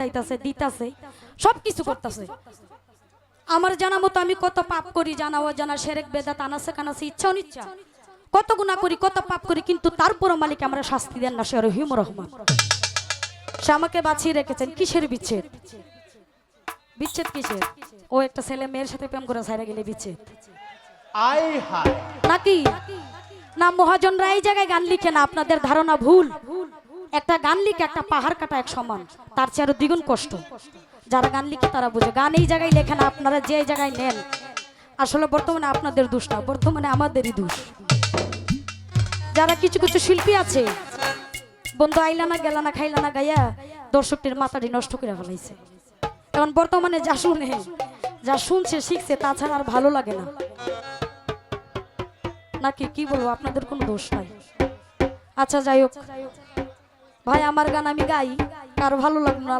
দিতাছে দিতাছে সবকিছু করতেছে। আমার জানা মতো আমি কত পাপ করি, জানা অজানা, শিরক বেদাত, আনাসে কানাসে, ইচ্ছা অনিচ্ছা, কত গুনাহ করি, কত পাপ করি, কিন্তু তারপরও মালিক আমরা শাস্তি দেন না। সে রহিম রহমান, সে আমাকে বাঁচিয়ে রেখেছেন। কিসের বিচ্ছেদ? বিচ্ছেদ কিসের? ও একটা ছেলে মেয়ের সাথে প্রেম করে ছাইরা গেলে বিচ্ছেদ নাকি? না, মহাজনরা এই জায়গায় গান লিখে না, আপনাদের ধারণা ভুল। একটা গান লিখে একটা পাহাড় কাটা এক সমান, তার চেয়ে আরো দ্বিগুণ কষ্ট। যারা গান লিখে তারা বুঝে। গান এই জায়গায় লেখে না, আপনারা যে জায়গায় নেন আসলে বর্তমানে আপনাদের দোষ না, বর্তমানে আমাদেরই দোষ। যারা কিছু কিছু শিল্পী আছে, বন্ধু আইলা না গেলা না খাইলা না গাইয়া দর্শকটির মাথাটি নষ্ট করে ফেলাইছে। এখন বর্তমানে যা শুনে, যা শুনছে শিখছে, তাছাড়া আর ভালো লাগে না। নাকি কি বলবো, আপনাদের কোনো দোষ নাই। আচ্ছা যাই হোক ভাই, আমার গান আমি গাই, কার ভালো লাগলো না